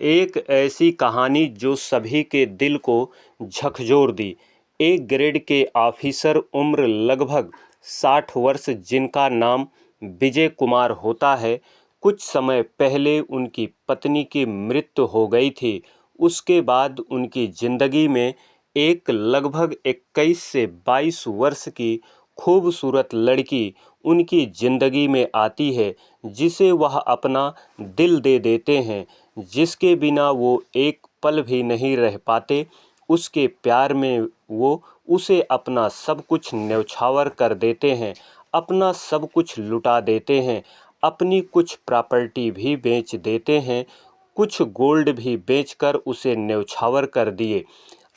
एक ऐसी कहानी जो सभी के दिल को झकझोर दी। एक ग्रेड के ऑफिसर, उम्र लगभग 60 वर्ष, जिनका नाम विजय कुमार होता है। कुछ समय पहले उनकी पत्नी की मृत्यु हो गई थी। उसके बाद उनकी ज़िंदगी में एक लगभग 21 से 22 वर्ष की खूबसूरत लड़की उनकी ज़िंदगी में आती है, जिसे वह अपना दिल दे देते हैं, जिसके बिना वो एक पल भी नहीं रह पाते। उसके प्यार में वो उसे अपना सब कुछ न्यौछावर कर देते हैं, अपना सब कुछ लुटा देते हैं, अपनी कुछ प्रॉपर्टी भी बेच देते हैं, कुछ गोल्ड भी बेचकर उसे न्यौछावर कर दिए।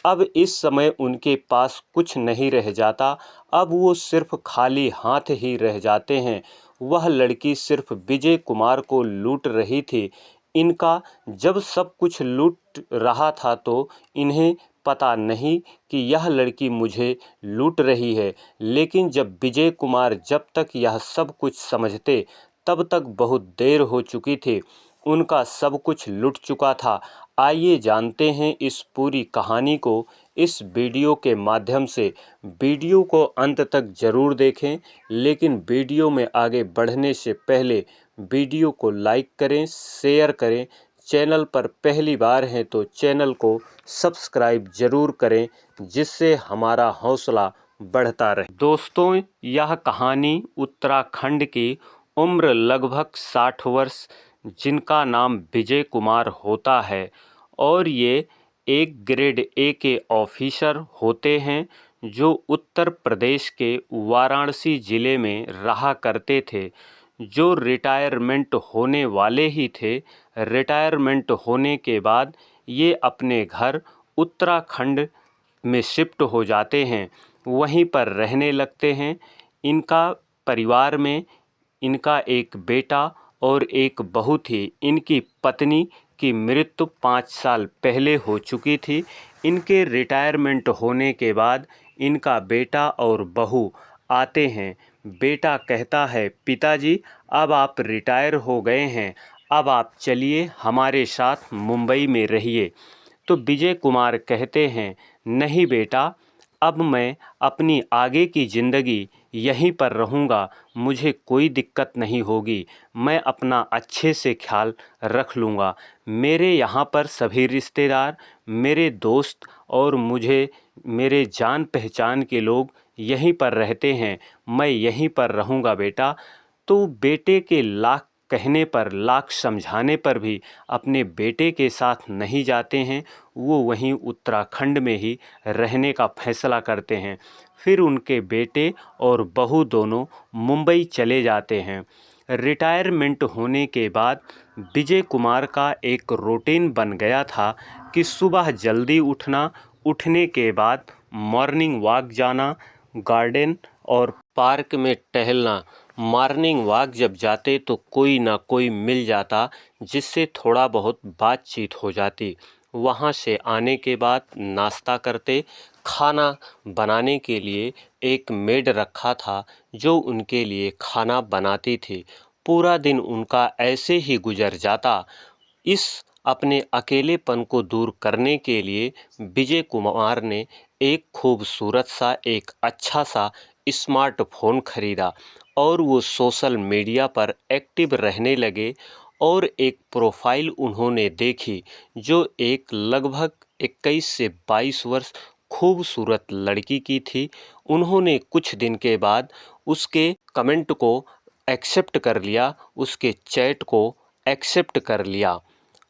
अब इस समय उनके पास कुछ नहीं रह जाता। अब वो सिर्फ खाली हाथ ही रह जाते हैं। वह लड़की सिर्फ विजय कुमार को लूट रही थी। इनका जब सब कुछ लूट रहा था तो इन्हें पता नहीं कि यह लड़की मुझे लूट रही है। लेकिन जब विजय कुमार जब तक यह सब कुछ समझते, तब तक बहुत देर हो चुकी थी। उनका सब कुछ लुट चुका था। आइए जानते हैं इस पूरी कहानी को इस वीडियो के माध्यम से। वीडियो को अंत तक ज़रूर देखें, लेकिन वीडियो में आगे बढ़ने से पहले वीडियो को लाइक करें, शेयर करें। चैनल पर पहली बार हैं तो चैनल को सब्सक्राइब ज़रूर करें, जिससे हमारा हौसला बढ़ता रहे। दोस्तों, यह कहानी उत्तराखंड की, उम्र लगभग 60 वर्ष, जिनका नाम विजय कुमार होता है और ये एक ग्रेड ए के ऑफिसर होते हैं, जो उत्तर प्रदेश के वाराणसी ज़िले में रहा करते थे, जो रिटायरमेंट होने वाले ही थे। रिटायरमेंट होने के बाद ये अपने घर उत्तराखंड में शिफ्ट हो जाते हैं, वहीं पर रहने लगते हैं। इनका परिवार में इनका एक बेटा और एक बहू थी। इनकी पत्नी की मृत्यु 5 साल पहले हो चुकी थी। इनके रिटायरमेंट होने के बाद इनका बेटा और बहू आते हैं। बेटा कहता है, पिताजी अब आप रिटायर हो गए हैं, अब आप चलिए हमारे साथ मुंबई में रहिए। तो विजय कुमार कहते हैं, नहीं बेटा, अब मैं अपनी आगे की ज़िंदगी यहीं पर रहूँगा, मुझे कोई दिक्कत नहीं होगी, मैं अपना अच्छे से ख्याल रख लूँगा। मेरे यहाँ पर सभी रिश्तेदार, मेरे दोस्त और मुझे मेरे जान पहचान के लोग यहीं पर रहते हैं, मैं यहीं पर रहूँगा बेटा। तो बेटे के लाख कहने पर, लाख समझाने पर भी अपने बेटे के साथ नहीं जाते हैं। वो वहीं उत्तराखंड में ही रहने का फैसला करते हैं। फिर उनके बेटे और बहू दोनों मुंबई चले जाते हैं। रिटायरमेंट होने के बाद विजय कुमार का एक रूटीन बन गया था कि सुबह जल्दी उठना, उठने के बाद मॉर्निंग वॉक जाना, गार्डन और पार्क में टहलना। मॉर्निंग वॉक जब जाते तो कोई ना कोई मिल जाता, जिससे थोड़ा बहुत बातचीत हो जाती। वहाँ से आने के बाद नाश्ता करते। खाना बनाने के लिए एक मेड रखा था, जो उनके लिए खाना बनाती थी। पूरा दिन उनका ऐसे ही गुजर जाता। इस अपने अकेलेपन को दूर करने के लिए विजय कुमार ने एक खूबसूरत सा, एक अच्छा सा स्मार्टफोन खरीदा और वो सोशल मीडिया पर एक्टिव रहने लगे। और एक प्रोफाइल उन्होंने देखी, जो एक लगभग 21 से 22 वर्ष खूबसूरत लड़की की थी। उन्होंने कुछ दिन के बाद उसके कमेंट को एक्सेप्ट कर लिया, उसके चैट को एक्सेप्ट कर लिया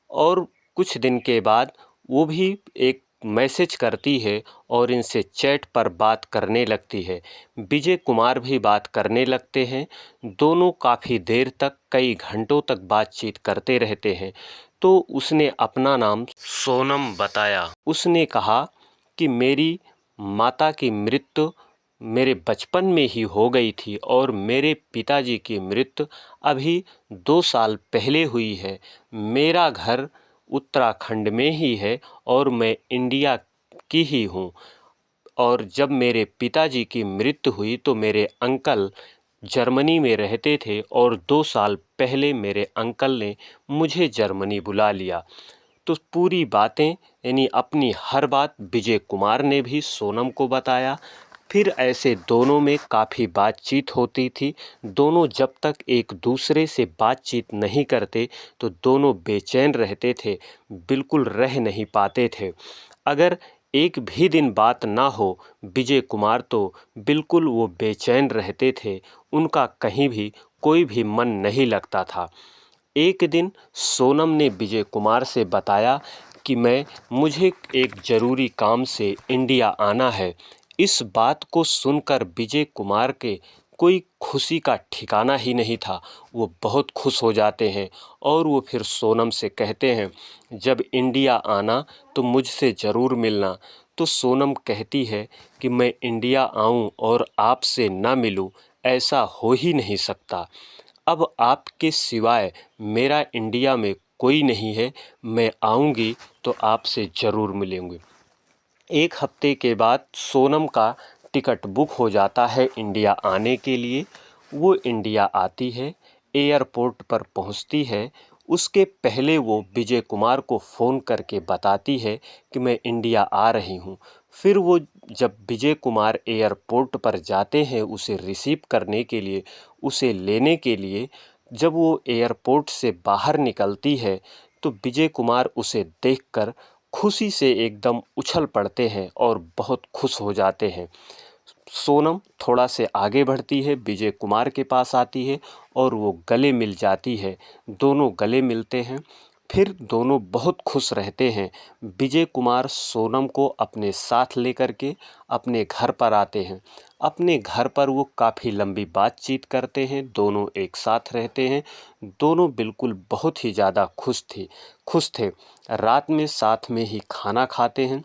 और कुछ दिन के बाद वो भी एक मैसेज करती है और इनसे चैट पर बात करने लगती है। विजय कुमार भी बात करने लगते हैं। दोनों काफ़ी देर तक, कई घंटों तक बातचीत करते रहते हैं। तो उसने अपना नाम सोनम बताया। उसने कहा कि मेरी माता की मृत्यु मेरे बचपन में ही हो गई थी और मेरे पिताजी की मृत्यु अभी 2 साल पहले हुई है। मेरा घर उत्तराखंड में ही है और मैं इंडिया की ही हूँ। और जब मेरे पिताजी की मृत्यु हुई तो मेरे अंकल जर्मनी में रहते थे और 2 साल पहले मेरे अंकल ने मुझे जर्मनी बुला लिया। तो पूरी बातें यानी अपनी हर बात विजय कुमार ने भी सोनम को बताया। फिर ऐसे दोनों में काफ़ी बातचीत होती थी। दोनों जब तक एक दूसरे से बातचीत नहीं करते तो दोनों बेचैन रहते थे, बिल्कुल रह नहीं पाते थे। अगर एक भी दिन बात ना हो विजय कुमार तो बिल्कुल वो बेचैन रहते थे, उनका कहीं भी कोई भी मन नहीं लगता था। एक दिन सोनम ने विजय कुमार से बताया कि मुझे एक ज़रूरी काम से इंडिया आना है। इस बात को सुनकर विजय कुमार के कोई खुशी का ठिकाना ही नहीं था। वो बहुत खुश हो जाते हैं और वो फिर सोनम से कहते हैं, जब इंडिया आना तो मुझसे ज़रूर मिलना। तो सोनम कहती है कि मैं इंडिया आऊं और आपसे ना मिलूं, ऐसा हो ही नहीं सकता। अब आपके सिवाय मेरा इंडिया में कोई नहीं है, मैं आऊँगी तो आपसे ज़रूर मिलेंगे। एक हफ्ते के बाद सोनम का टिकट बुक हो जाता है इंडिया आने के लिए। वो इंडिया आती है, एयरपोर्ट पर पहुंचती है। उसके पहले वो विजय कुमार को फ़ोन करके बताती है कि मैं इंडिया आ रही हूँ। फिर वो जब विजय कुमार एयरपोर्ट पर जाते हैं उसे रिसीव करने के लिए, उसे लेने के लिए, जब वो एयरपोर्ट से बाहर निकलती है तो विजय कुमार उसे देखकर खुशी से एकदम उछल पड़ते हैं और बहुत खुश हो जाते हैं। सोनम थोड़ा से आगे बढ़ती है, विजय कुमार के पास आती है और वो गले मिल जाती है। दोनों गले मिलते हैं, फिर दोनों बहुत खुश रहते हैं। विजय कुमार सोनम को अपने साथ लेकर के अपने घर पर आते हैं। अपने घर पर वो काफ़ी लंबी बातचीत करते हैं, दोनों एक साथ रहते हैं। दोनों बिल्कुल बहुत ही ज़्यादा खुश थे। रात में साथ में ही खाना खाते हैं।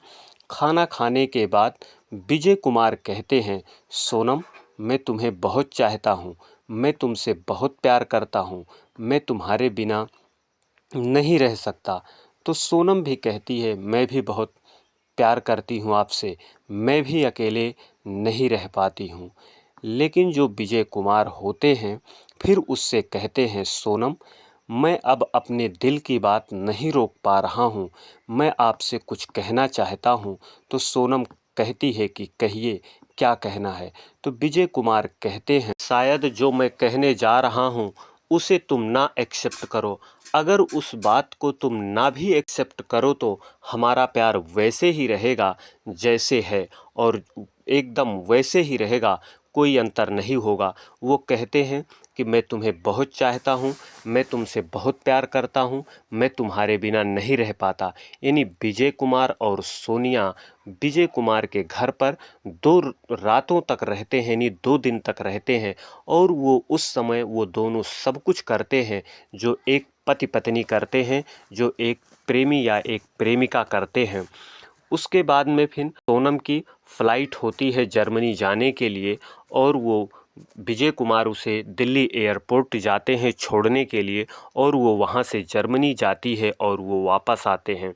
खाना खाने के बाद विजय कुमार कहते हैं, सोनम मैं तुम्हें बहुत चाहता हूँ, मैं तुमसे बहुत प्यार करता हूँ, मैं तुम्हारे बिना नहीं रह सकता। तो सोनम भी कहती है, मैं भी बहुत प्यार करती हूँ आपसे, मैं भी अकेले नहीं रह पाती हूँ। लेकिन जो विजय कुमार होते हैं फिर उससे कहते हैं, सोनम मैं अब अपने दिल की बात नहीं रोक पा रहा हूँ, मैं आपसे कुछ कहना चाहता हूँ। तो सोनम कहती है कि कहिए क्या कहना है। तो विजय कुमार कहते हैं, शायद जो मैं कहने जा रहा हूँ उसे तुम ना एक्सेप्ट करो। अगर उस बात को तुम ना भी एक्सेप्ट करो तो हमारा प्यार वैसे ही रहेगा जैसे है और एकदम वैसे ही रहेगा, कोई अंतर नहीं होगा। वो कहते हैं कि मैं तुम्हें बहुत चाहता हूँ, मैं तुमसे बहुत प्यार करता हूँ, मैं तुम्हारे बिना नहीं रह पाता। यानी विजय कुमार और सोनिया विजय कुमार के घर पर 2 रातों तक रहते हैं, यानी 2 दिन तक रहते हैं और वो उस समय वो दोनों सब कुछ करते हैं जो एक पति पत्नी करते हैं, जो एक प्रेमी या एक प्रेमिका करते हैं। उसके बाद में फिर सोनम की फ़्लाइट होती है जर्मनी जाने के लिए और वो विजय कुमार उसे दिल्ली एयरपोर्ट जाते हैं छोड़ने के लिए और वो वहाँ से जर्मनी जाती है और वो वापस आते हैं।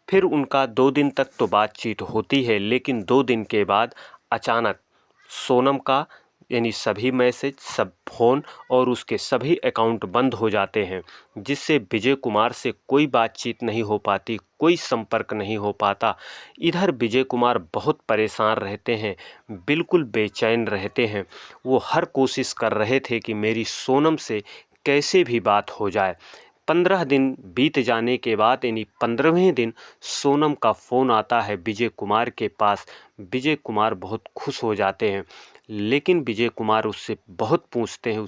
फिर उनका 2 दिन तक तो बातचीत होती है, लेकिन 2 दिन के बाद अचानक सोनम का यानी सभी मैसेज, सब फ़ोन और उसके सभी अकाउंट बंद हो जाते हैं, जिससे विजय कुमार से कोई बातचीत नहीं हो पाती, कोई संपर्क नहीं हो पाता। इधर विजय कुमार बहुत परेशान रहते हैं, बिल्कुल बेचैन रहते हैं। वो हर कोशिश कर रहे थे कि मेरी सोनम से कैसे भी बात हो जाए। 15 दिन बीत जाने के बाद यानी 15वें दिन सोनम का फ़ोन आता है विजय कुमार के पास। विजय कुमार बहुत खुश हो जाते हैं, लेकिन विजय कुमार उससे बहुत पूछते हैं,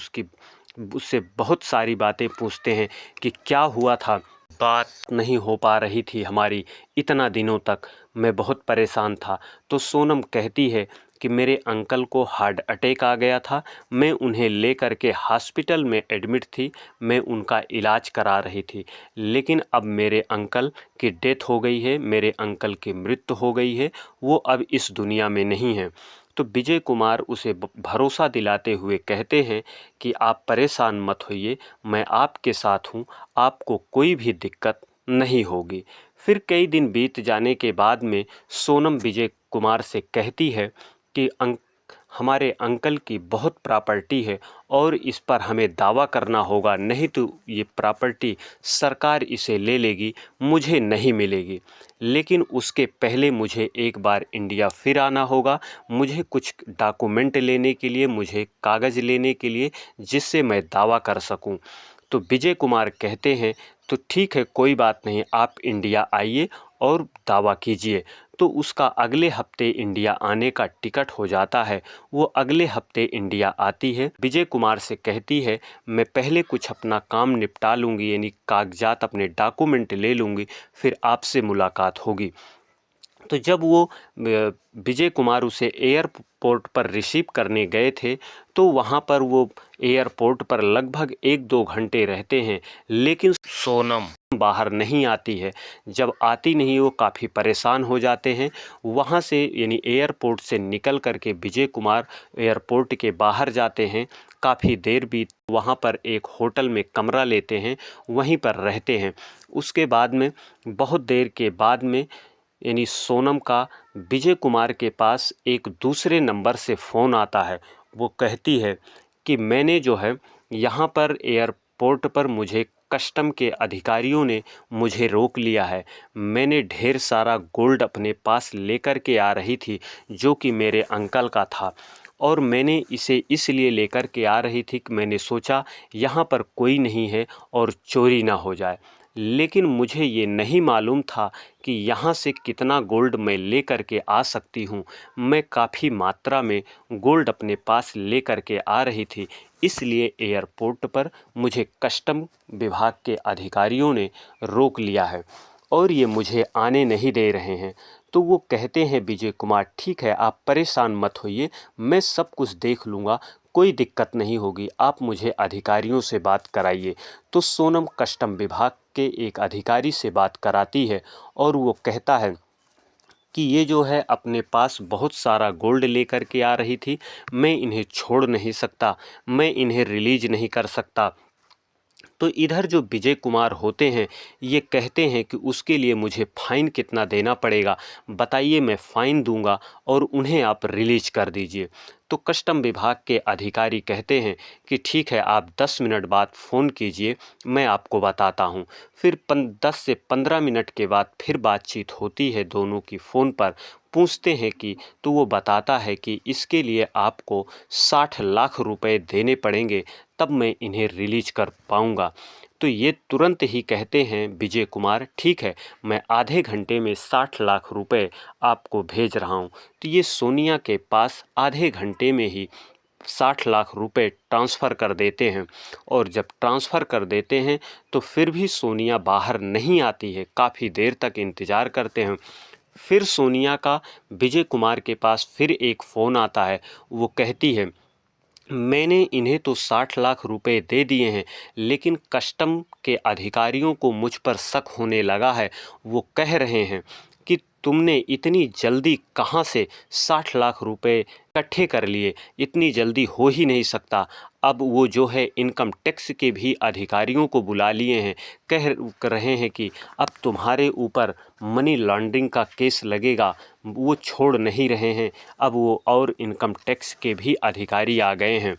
उससे बहुत सारी बातें पूछते हैं कि क्या हुआ था, बात नहीं हो पा रही थी हमारी इतना दिनों तक, मैं बहुत परेशान था। तो सोनम कहती है कि मेरे अंकल को हार्ट अटैक आ गया था, मैं उन्हें लेकर के हॉस्पिटल में एडमिट थी, मैं उनका इलाज करा रही थी, लेकिन अब मेरे अंकल की डेथ हो गई है, मेरे अंकल की मृत्यु हो गई है, वो अब इस दुनिया में नहीं हैं। तो विजय कुमार उसे भरोसा दिलाते हुए कहते हैं कि आप परेशान मत होइए, मैं आपके साथ हूँ, आपको कोई भी दिक्कत नहीं होगी। फिर कई दिन बीत जाने के बाद में सोनम विजय कुमार से कहती है कि हमारे अंकल की बहुत प्रॉपर्टी है और इस पर हमें दावा करना होगा, नहीं तो ये प्रॉपर्टी सरकार इसे ले लेगी, मुझे नहीं मिलेगी। लेकिन उसके पहले मुझे एक बार इंडिया फिर आना होगा, मुझे कुछ डॉक्यूमेंट लेने के लिए, मुझे कागज़ लेने के लिए, जिससे मैं दावा कर सकूं। तो विजय कुमार कहते हैं तो ठीक है, कोई बात नहीं, आप इंडिया आइए और दावा कीजिए। तो उसका अगले हफ्ते इंडिया आने का टिकट हो जाता है। वो अगले हफ्ते इंडिया आती है, विजय कुमार से कहती है मैं पहले कुछ अपना काम निपटा लूँगी, यानी कागजात अपने डॉक्यूमेंट ले लूँगी, फिर आपसे मुलाकात होगी। तो जब वो विजय कुमार उसे एयरपोर्ट पर रिसीव करने गए थे, तो वहाँ पर वो एयरपोर्ट पर लगभग 1-2 घंटे रहते हैं, लेकिन सोनम बाहर नहीं आती है। जब आती नहीं, वो काफ़ी परेशान हो जाते हैं। वहाँ से यानी एयरपोर्ट से निकल करके विजय कुमार एयरपोर्ट के बाहर जाते हैं। काफ़ी देर बीत वहाँ पर एक होटल में कमरा लेते हैं, वहीं पर रहते हैं। उसके बाद में बहुत देर के बाद में यानी सोनम का विजय कुमार के पास एक दूसरे नंबर से फ़ोन आता है। वो कहती है कि मैंने जो है यहाँ पर एयरपोर्ट पर मुझे कस्टम के अधिकारियों ने मुझे रोक लिया है। मैंने ढेर सारा गोल्ड अपने पास लेकर के आ रही थी, जो कि मेरे अंकल का था, और मैंने इसे इसलिए लेकर के आ रही थी कि मैंने सोचा यहाँ पर कोई नहीं है और चोरी ना हो जाए। लेकिन मुझे ये नहीं मालूम था कि यहाँ से कितना गोल्ड मैं ले कर के आ सकती हूँ। मैं काफ़ी मात्रा में गोल्ड अपने पास ले कर के आ रही थी, इसलिए एयरपोर्ट पर मुझे कस्टम विभाग के अधिकारियों ने रोक लिया है और ये मुझे आने नहीं दे रहे हैं। तो वो कहते हैं विजय कुमार, ठीक है, आप परेशान मत होइए, मैं सब कुछ देख लूँगा, कोई दिक्कत नहीं होगी, आप मुझे अधिकारियों से बात कराइए। तो सोनम कस्टम विभाग के एक अधिकारी से बात कराती है और वो कहता है कि ये जो है अपने पास बहुत सारा गोल्ड लेकर के आ रही थी, मैं इन्हें छोड़ नहीं सकता, मैं इन्हें रिलीज नहीं कर सकता। तो इधर जो विजय कुमार होते हैं, ये कहते हैं कि उसके लिए मुझे फ़ाइन कितना देना पड़ेगा, बताइए, मैं फ़ाइन दूंगा और उन्हें आप रिलीज कर दीजिए। तो कस्टम विभाग के अधिकारी कहते हैं कि ठीक है, आप 10 मिनट बाद फ़ोन कीजिए, मैं आपको बताता हूँ। फिर 10 से 15 मिनट के बाद फिर बातचीत होती है दोनों की फ़ोन पर। पूछते हैं कि, तो वो बताता है कि इसके लिए आपको 60 लाख रुपए देने पड़ेंगे, तब मैं इन्हें रिलीज कर पाऊँगा। तो ये तुरंत ही कहते हैं विजय कुमार, ठीक है, मैं आधे घंटे में 60 लाख रुपए आपको भेज रहा हूँ। तो ये सोनिया के पास आधे घंटे में ही 60 लाख रुपए ट्रांसफ़र कर देते हैं। और जब ट्रांसफ़र कर देते हैं तो फिर भी सोनिया बाहर नहीं आती है, काफ़ी देर तक इंतज़ार करते हैं। फिर सोनिया का विजय कुमार के पास फिर एक फ़ोन आता है। वो कहती है, मैंने इन्हें तो 60 लाख रुपए दे दिए हैं, लेकिन कस्टम के अधिकारियों को मुझ पर शक होने लगा है। वो कह रहे हैं कि तुमने इतनी जल्दी कहाँ से 60 लाख रुपए इकट्ठे कर लिए, इतनी जल्दी हो ही नहीं सकता। अब वो जो है इनकम टैक्स के भी अधिकारियों को बुला लिए हैं, कह रहे हैं कि अब तुम्हारे ऊपर मनी लॉन्ड्रिंग का केस लगेगा। वो छोड़ नहीं रहे हैं, अब वो और इनकम टैक्स के भी अधिकारी आ गए हैं।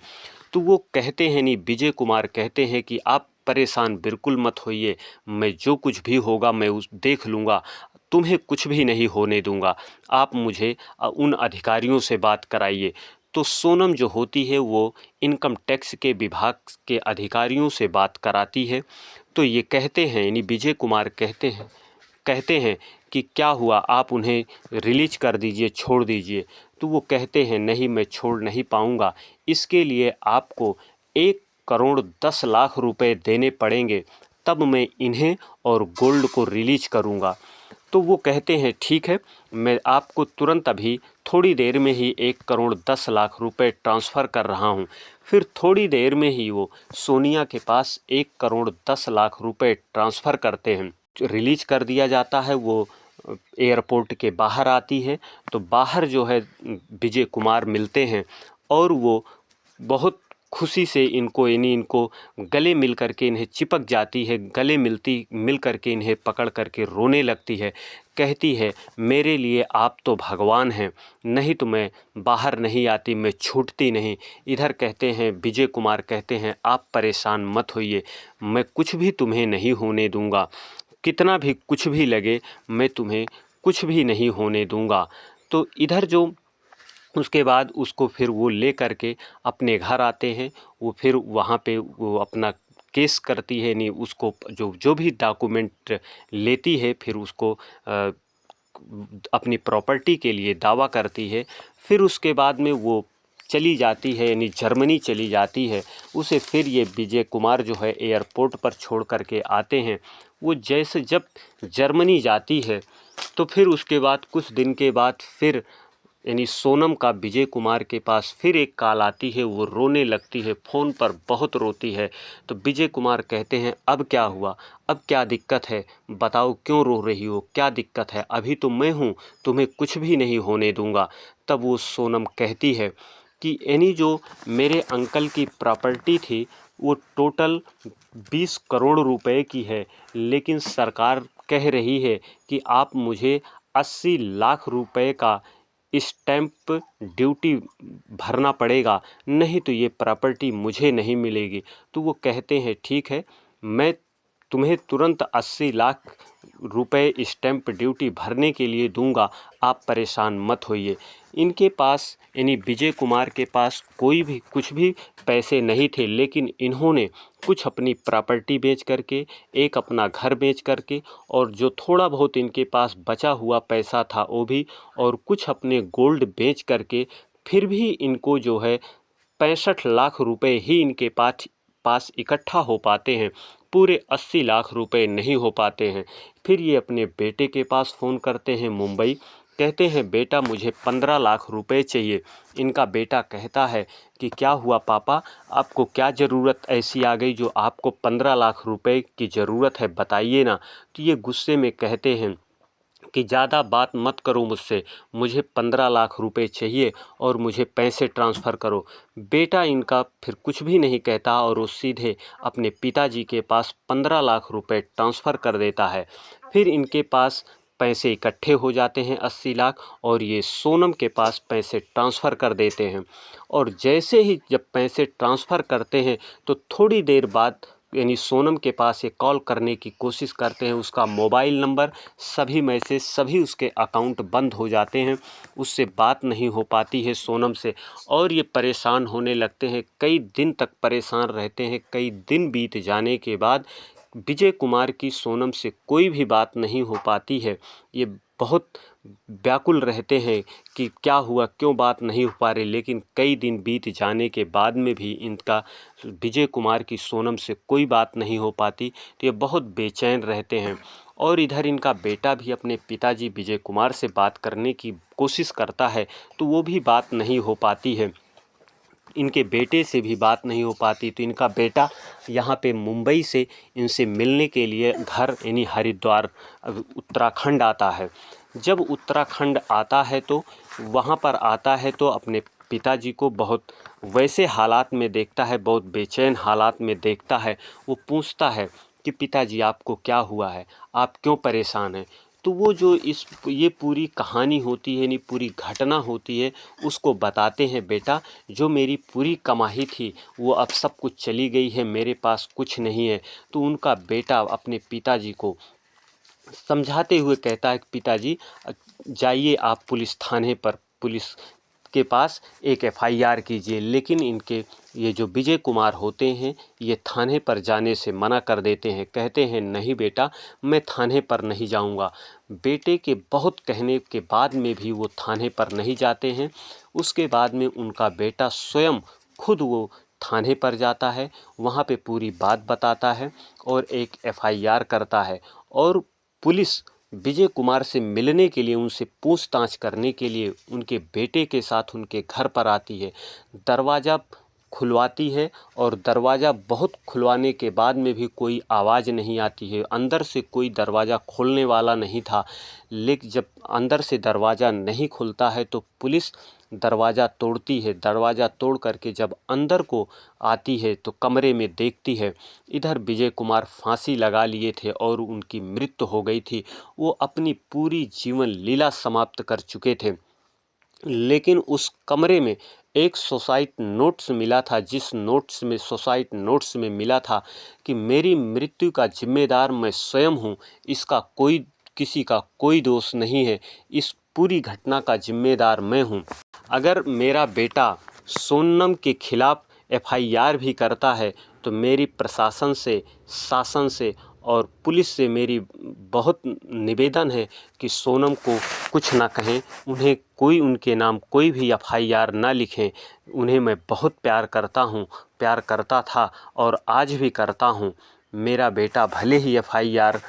तो वो कहते हैं, नहीं, विजय कुमार कहते हैं कि आप परेशान बिल्कुल मत होइए, मैं जो कुछ भी होगा मैं उस देख लूँगा, तुम्हें कुछ भी नहीं होने दूंगा, आप मुझे उन अधिकारियों से बात कराइए। तो सोनम जो होती है वो इनकम टैक्स के विभाग के अधिकारियों से बात कराती है। तो ये कहते हैं, यानी विजय कुमार कहते हैं कि क्या हुआ, आप उन्हें रिलीज कर दीजिए, छोड़ दीजिए। तो वो कहते हैं, नहीं, मैं छोड़ नहीं पाऊँगा, इसके लिए आपको 1,10,00,000 रुपए देने पड़ेंगे, तब मैं इन्हें और गोल्ड को रिलीज करूँगा। तो वो कहते हैं, ठीक है, मैं आपको तुरंत अभी थोड़ी देर में ही 1,10,00,000 रुपए ट्रांसफ़र कर रहा हूँ। फिर थोड़ी देर में ही वो सोनिया के पास 1,10,00,000 रुपए ट्रांसफ़र करते हैं, रिलीज कर दिया जाता है। वो एयरपोर्ट के बाहर आती है, तो बाहर जो है विजय कुमार मिलते हैं और वो बहुत खुशी से इनको इनको गले मिल करके इन्हें चिपक जाती है, गले मिल करके इन्हें पकड़ करके रोने लगती है। कहती है, मेरे लिए आप तो भगवान हैं, नहीं तो मैं बाहर नहीं आती, मैं छूटती नहीं। इधर कहते हैं विजय कुमार कहते हैं, आप परेशान मत होइए, मैं कुछ भी तुम्हें नहीं होने दूंगा, कितना भी कुछ भी लगे मैं तुम्हें कुछ भी नहीं होने दूंगा। तो इधर जो उसके बाद उसको फिर वो ले करके अपने घर आते हैं। वो फिर वहाँ पे वो अपना केस करती है, नहीं उसको जो जो भी डॉक्यूमेंट लेती है फिर उसको अपनी प्रॉपर्टी के लिए दावा करती है। फिर उसके बाद में वो चली जाती है, यानी जर्मनी चली जाती है। उसे फिर ये विजय कुमार जो है एयरपोर्ट पर छोड़ करके आते हैं। वो जैसे जब जर्मनी जाती है तो फिर उसके बाद कुछ दिन के बाद फिर यानी सोनम का विजय कुमार के पास फिर एक कॉल आती है। वो रोने लगती है, फ़ोन पर बहुत रोती है। तो विजय कुमार कहते हैं, अब क्या हुआ, अब क्या दिक्कत है, बताओ क्यों रो रही हो, क्या दिक्कत है, अभी तो मैं हूँ, तुम्हें कुछ भी नहीं होने दूंगा। तब वो सोनम कहती है कि यानी जो मेरे अंकल की प्रॉपर्टी थी वो टोटल 20 करोड़ रुपए की है, लेकिन सरकार कह रही है कि आप मुझे 80 लाख रुपए का स्टैंप ड्यूटी भरना पड़ेगा, नहीं तो ये प्रॉपर्टी मुझे नहीं मिलेगी। तो वो कहते हैं, ठीक है, मैं तुम्हें तुरंत 80 लाख रुपए स्टैंप ड्यूटी भरने के लिए दूंगा, आप परेशान मत होइए। इनके पास यानी विजय कुमार के पास कोई भी कुछ भी पैसे नहीं थे, लेकिन इन्होंने कुछ अपनी प्रॉपर्टी बेच करके, एक अपना घर बेच करके, और जो थोड़ा बहुत इनके पास बचा हुआ पैसा था वो भी, और कुछ अपने गोल्ड बेच करके फिर भी इनको जो है 65 लाख रुपए ही इनके पास इकट्ठा हो पाते हैं, पूरे 80 लाख रुपए नहीं हो पाते हैं। फिर ये अपने बेटे के पास फ़ोन करते हैं मुंबई, कहते हैं, बेटा मुझे 15 लाख रुपए चाहिए। इनका बेटा कहता है कि क्या हुआ पापा, आपको क्या ज़रूरत ऐसी आ गई जो आपको 15 लाख रुपए की ज़रूरत है, बताइए ना। तो ये गुस्से में कहते हैं कि ज़्यादा बात मत करो मुझसे, मुझे 15 लाख रुपए चाहिए और मुझे पैसे ट्रांसफ़र करो। बेटा इनका फिर कुछ भी नहीं कहता और वो सीधे अपने पिताजी के पास 15 लाख रुपए ट्रांसफ़र कर देता है। फिर इनके पास पैसे इकट्ठे हो जाते हैं 80 लाख, और ये सोनम के पास पैसे ट्रांसफ़र कर देते हैं। और जैसे ही जब पैसे ट्रांसफ़र करते हैं तो थोड़ी देर बाद यानी सोनम के पास ये कॉल करने की कोशिश करते हैं, उसका मोबाइल नंबर, सभी मैसेज, सभी उसके अकाउंट बंद हो जाते हैं, उससे बात नहीं हो पाती है सोनम से, और ये परेशान होने लगते हैं। कई दिन तक परेशान रहते हैं। कई दिन बीत जाने के बाद विजय कुमार की सोनम से कोई भी बात नहीं हो पाती है। ये बहुत व्याकुल रहते हैं कि क्या हुआ, क्यों बात नहीं हो पा रही, लेकिन कई दिन बीत जाने के बाद में भी इनका विजय कुमार की सोनम से कोई बात नहीं हो पाती। तो ये बहुत बेचैन रहते हैं। और इधर इनका बेटा भी अपने पिताजी विजय कुमार से बात करने की कोशिश करता है, तो वो भी बात नहीं हो पाती है। इनके बेटे से भी बात नहीं हो पाती। तो इनका बेटा यहाँ पे मुंबई से इनसे मिलने के लिए घर यानी हरिद्वार उत्तराखंड आता है। जब उत्तराखंड आता है तो वहाँ पर आता है तो अपने पिताजी को बहुत वैसे हालात में देखता है, बहुत बेचैन हालात में देखता है। वो पूछता है कि पिताजी आपको क्या हुआ है, आप क्यों परेशान हैं। तो वो जो ये पूरी कहानी होती है, यानी पूरी घटना होती है, उसको बताते हैं, बेटा जो मेरी पूरी कमाई थी वो अब सब कुछ चली गई है, मेरे पास कुछ नहीं है। तो उनका बेटा अपने पिताजी को समझाते हुए कहता है कि पिताजी जाइए आप पुलिस थाने पर, पुलिस के पास एक एफआईआर कीजिए। लेकिन इनके ये जो विजय कुमार होते हैं ये थाने पर जाने से मना कर देते हैं, कहते हैं नहीं बेटा मैं थाने पर नहीं जाऊंगा। बेटे के बहुत कहने के बाद में भी वो थाने पर नहीं जाते हैं। उसके बाद में उनका बेटा स्वयं खुद वो थाने पर जाता है, वहाँ पे पूरी बात बताता है और एक एफआईआर करता है। और पुलिस विजय कुमार से मिलने के लिए, उनसे पूछताछ करने के लिए उनके बेटे के साथ उनके घर पर आती है। दरवाज़ा खुलवाती है और दरवाज़ा बहुत खुलवाने के बाद में भी कोई आवाज़ नहीं आती है। अंदर से कोई दरवाज़ा खोलने वाला नहीं था, लेकिन जब अंदर से दरवाज़ा नहीं खुलता है तो पुलिस दरवाज़ा तोड़ती है। दरवाज़ा तोड़ करके जब अंदर को आती है तो कमरे में देखती है, इधर विजय कुमार फांसी लगा लिए थे और उनकी मृत्यु हो गई थी। वो अपनी पूरी जीवन लीला समाप्त कर चुके थे। लेकिन उस कमरे में एक सुसाइड नोट्स मिला था, जिस नोट्स में सुसाइड नोट्स में मिला था कि मेरी मृत्यु का जिम्मेदार मैं स्वयं हूँ, इसका कोई किसी का कोई दोष नहीं है, इस पूरी घटना का जिम्मेदार मैं हूँ। अगर मेरा बेटा सोनम के खिलाफ एफआईआर भी करता है तो मेरी प्रशासन से, शासन से और पुलिस से मेरी बहुत निवेदन है कि सोनम को कुछ ना कहें, उन्हें कोई उनके नाम कोई भी एफआईआर ना लिखें। उन्हें मैं बहुत प्यार करता हूँ, प्यार करता था और आज भी करता हूँ। मेरा बेटा भले ही एफआईआर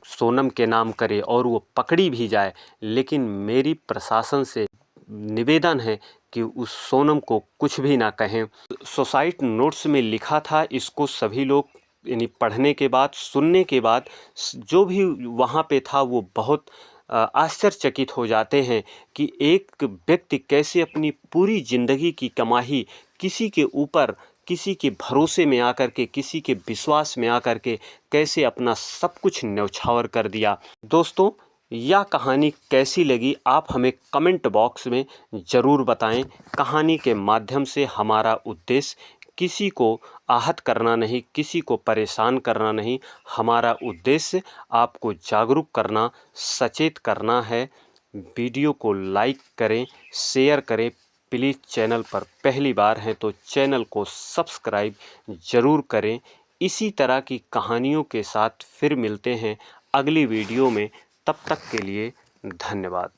सोनम के नाम करे और वो पकड़ी भी जाए, लेकिन मेरी प्रशासन से निवेदन है कि उस सोनम को कुछ भी ना कहें। सुसाइड नोट्स में लिखा था, इसको सभी लोग यानी पढ़ने के बाद, सुनने के बाद जो भी वहाँ पे था वो बहुत आश्चर्यचकित हो जाते हैं कि एक व्यक्ति कैसे अपनी पूरी ज़िंदगी की कमाई किसी के ऊपर, किसी के भरोसे में आकर के, किसी के विश्वास में आकर के कैसे अपना सब कुछ न्यौछावर कर दिया। दोस्तों, यह कहानी कैसी लगी आप हमें कमेंट बॉक्स में ज़रूर बताएं। कहानी के माध्यम से हमारा उद्देश्य किसी को आहत करना नहीं, किसी को परेशान करना नहीं, हमारा उद्देश्य आपको जागरूक करना, सचेत करना है। वीडियो को लाइक करें, शेयर करें। प्लीज़ चैनल पर पहली बार हैं तो चैनल को सब्सक्राइब ज़रूर करें। इसी तरह की कहानियों के साथ फिर मिलते हैं अगली वीडियो में। तब तक के लिए धन्यवाद।